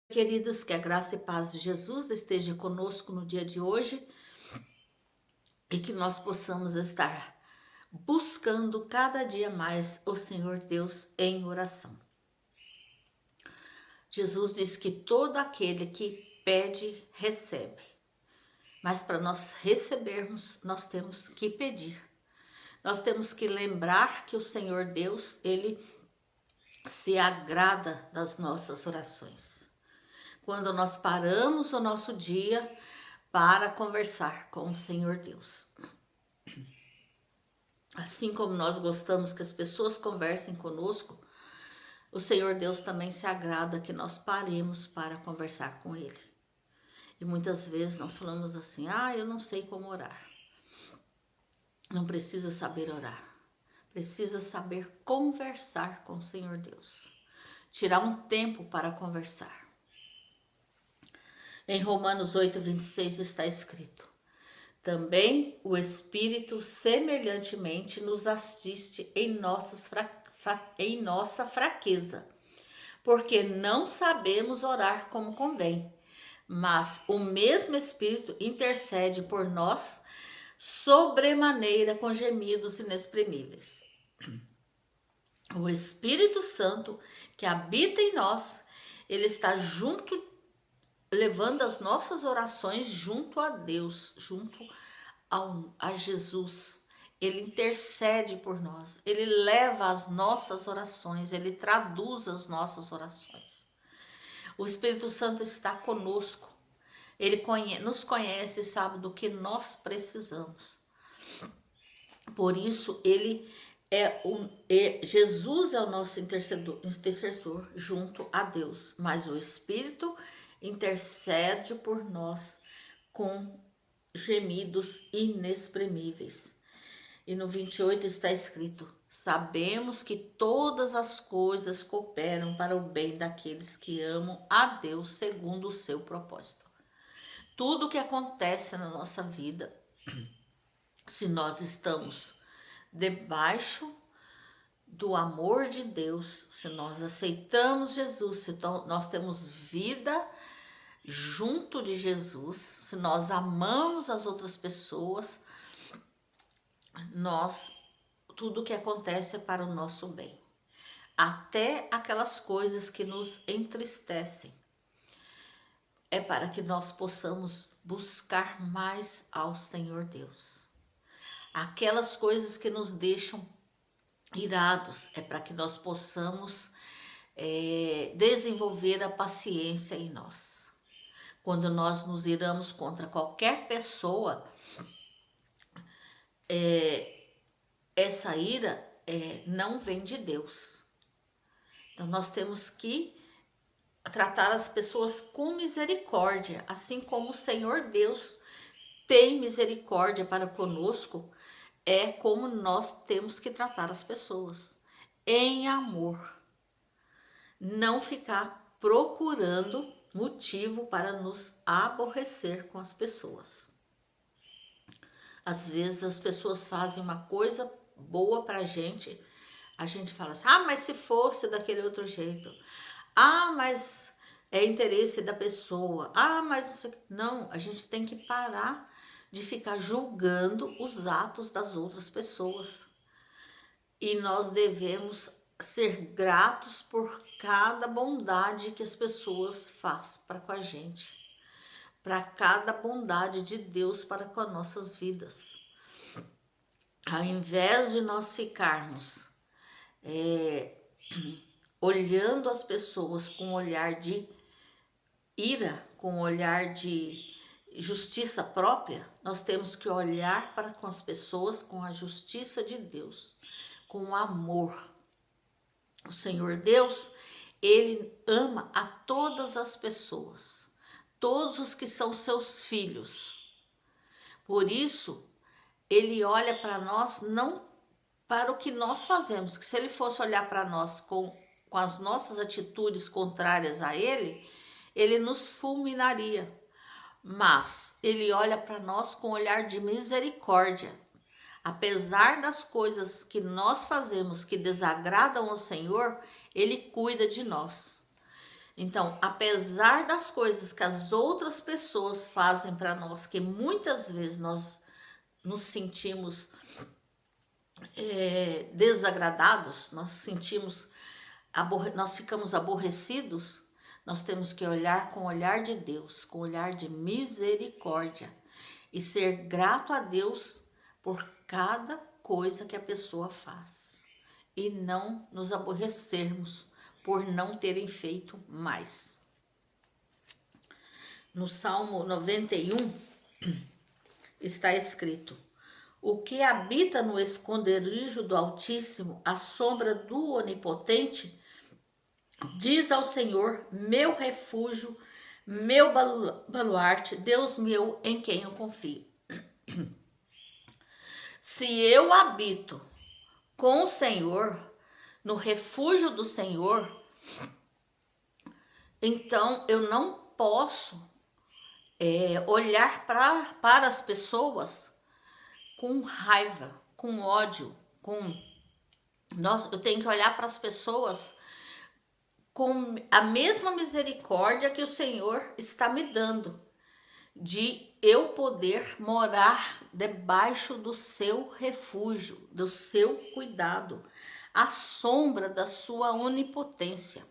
Queridos, que a graça e paz de Jesus esteja conosco no dia de hoje e que nós possamos estar buscando cada dia mais o Senhor Deus em oração. Jesus diz que todo aquele que pede, recebe. Mas para nós recebermos, nós temos que pedir. Nós temos que lembrar que o Senhor Deus, Ele se agrada das nossas orações. Quando nós paramos o nosso dia para conversar com o Senhor Deus. Assim como nós gostamos que as pessoas conversem conosco, o Senhor Deus também se agrada que nós paremos para conversar com Ele. E muitas vezes nós falamos assim, eu não sei como orar. Não precisa saber orar. Precisa saber conversar com o Senhor Deus. Tirar um tempo para conversar. Em Romanos 8:26 está escrito: também o Espírito semelhantemente nos assiste em nossa fraqueza, porque não sabemos orar como convém, mas o mesmo Espírito intercede por nós sobremaneira com gemidos inexprimíveis. O Espírito Santo que habita em nós, ele está junto, levando as nossas orações junto a Deus, junto a Jesus. Ele intercede por nós, ele leva as nossas orações, ele traduz as nossas orações. O Espírito Santo está conosco, ele nos conhece e sabe do que nós precisamos. Por isso, Jesus é o nosso intercessor junto a Deus, mas o Espírito intercede por nós com gemidos inexprimíveis. E no 28 está escrito: sabemos que todas as coisas cooperam para o bem daqueles que amam a Deus segundo o seu propósito. Tudo que acontece na nossa vida, se nós estamos debaixo do amor de Deus, se nós aceitamos Jesus, se nós temos vida junto de Jesus, se nós amamos as outras pessoas, tudo que acontece é para o nosso bem. Até aquelas coisas que nos entristecem, é para que nós possamos buscar mais ao Senhor Deus. Aquelas coisas que nos deixam irados, é para que nós possamos desenvolver a paciência em nós. Quando nós nos iramos contra qualquer pessoa, essa ira não vem de Deus. Então nós temos que tratar as pessoas com misericórdia, assim como o Senhor Deus tem misericórdia para conosco, é como nós temos que tratar as pessoas, em amor. Não ficar procurando motivo para nos aborrecer com as pessoas. Às vezes as pessoas fazem uma coisa boa pra gente, a gente fala assim, mas se fosse daquele outro jeito, mas é interesse da pessoa, mas não sei o que. Não, a gente tem que parar de ficar julgando os atos das outras pessoas. E nós devemos ser gratos por cada bondade que as pessoas fazem para com a gente, para cada bondade de Deus para com as nossas vidas. Ao invés de nós ficarmos olhando as pessoas com um olhar de ira, com um olhar de justiça própria, nós temos que olhar para com as pessoas com a justiça de Deus, com amor. O Senhor Deus, ele ama a todas as pessoas, todos os que são seus filhos. Por isso, ele olha para nós não para o que nós fazemos, que se ele fosse olhar para nós com as nossas atitudes contrárias a ele, ele nos fulminaria. Mas ele olha para nós com um olhar de misericórdia. Apesar das coisas que nós fazemos que desagradam ao Senhor, ele cuida de nós. Então, apesar das coisas que as outras pessoas fazem para nós, que muitas vezes nós nos sentimos desagradados, nós ficamos aborrecidos, nós temos que olhar com o olhar de Deus, com o olhar de misericórdia e ser grato a Deus por cada coisa que a pessoa faz e não nos aborrecermos por não terem feito mais. No Salmo 91 está escrito: o que habita no esconderijo do Altíssimo, à sombra do Onipotente, diz ao Senhor, meu refúgio, meu baluarte, Deus meu, em quem eu confio. Se eu habito com o Senhor, no refúgio do Senhor, então eu não posso olhar para as pessoas com raiva, com ódio, eu tenho que olhar para as pessoas com a mesma misericórdia que o Senhor está me dando, de eu poder morar debaixo do seu refúgio, do seu cuidado, à sombra da sua onipotência.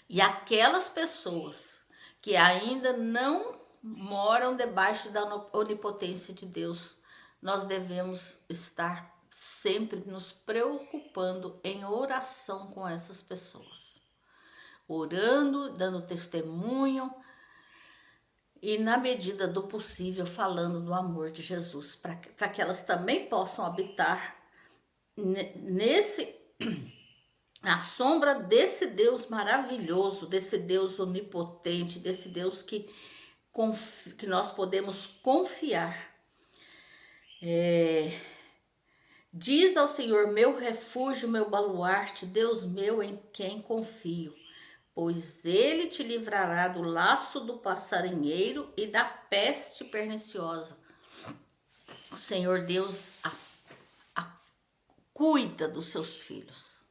E aquelas pessoas que ainda não moram debaixo da onipotência de Deus, nós devemos estar sempre nos preocupando em oração com essas pessoas. Orando, dando testemunho e, na medida do possível, falando do amor de Jesus, para que elas também possam habitar na sombra desse Deus maravilhoso, desse Deus onipotente, desse Deus que nós podemos confiar. Diz ao Senhor, meu refúgio, meu baluarte, Deus meu em quem confio, pois ele te livrará do laço do passarinheiro e da peste perniciosa. O Senhor Deus cuida dos seus filhos.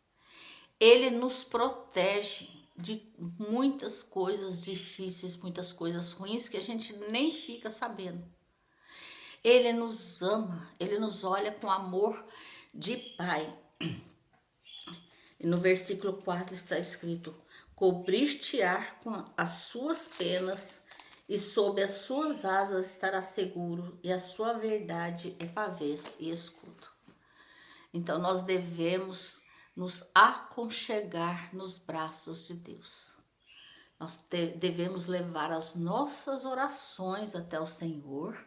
Ele nos protege de muitas coisas difíceis, muitas coisas ruins que a gente nem fica sabendo. Ele nos ama, ele nos olha com amor de pai. E no versículo 4 está escrito: cobriste-á com as suas penas, e sob as suas asas estará seguro, e a sua verdade é pavês e escudo. Então nós devemos nos aconchegar nos braços de Deus. Nós devemos levar as nossas orações até o Senhor,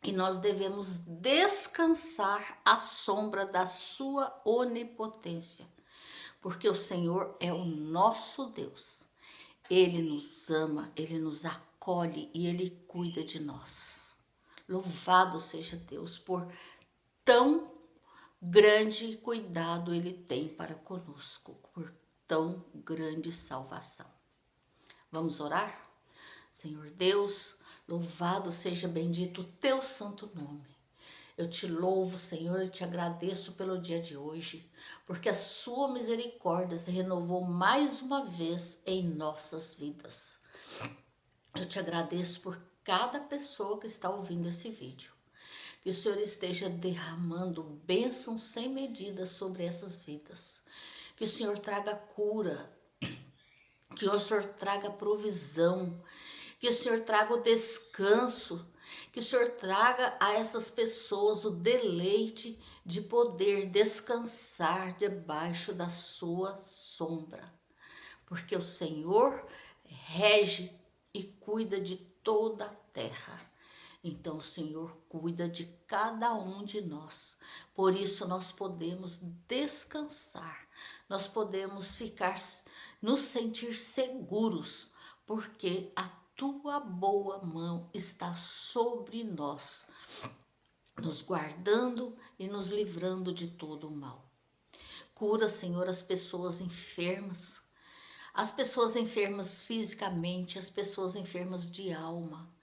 e nós devemos descansar à sombra da sua onipotência, porque o Senhor é o nosso Deus. Ele nos ama, ele nos acolhe e ele cuida de nós. Louvado seja Deus por tão grande cuidado ele tem para conosco, por tão grande salvação. Vamos orar? Senhor Deus, louvado seja bendito o teu santo nome. Eu te louvo, Senhor, e te agradeço pelo dia de hoje, porque a sua misericórdia se renovou mais uma vez em nossas vidas. Eu te agradeço por cada pessoa que está ouvindo esse vídeo. Que o Senhor esteja derramando bênçãos sem medida sobre essas vidas. Que o Senhor traga cura, que o Senhor traga provisão, que o Senhor traga o descanso, que o Senhor traga a essas pessoas o deleite de poder descansar debaixo da sua sombra. Porque o Senhor rege e cuida de toda a terra. Então o Senhor cuida de cada um de nós. Por isso nós podemos descansar, nós podemos nos sentir seguros, porque a tua boa mão está sobre nós, nos guardando e nos livrando de todo o mal. Cura, Senhor, as pessoas enfermas fisicamente, as pessoas enfermas de alma.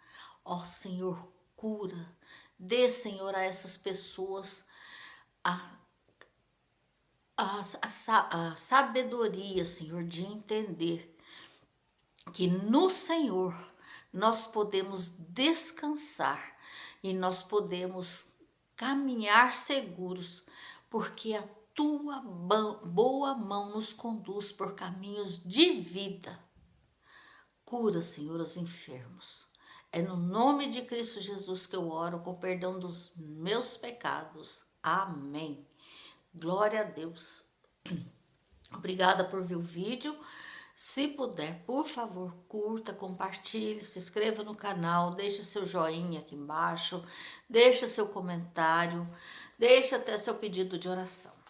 Ó Senhor, cura. Dê, Senhor, a essas pessoas a sabedoria, Senhor, de entender que no Senhor nós podemos descansar e nós podemos caminhar seguros, porque a tua boa mão nos conduz por caminhos de vida. Cura, Senhor, os enfermos. É no nome de Cristo Jesus que eu oro, com perdão dos meus pecados. Amém. Glória a Deus. Obrigada por ver o vídeo. Se puder, por favor, curta, compartilhe, se inscreva no canal, deixe seu joinha aqui embaixo, deixe seu comentário, deixe até seu pedido de oração.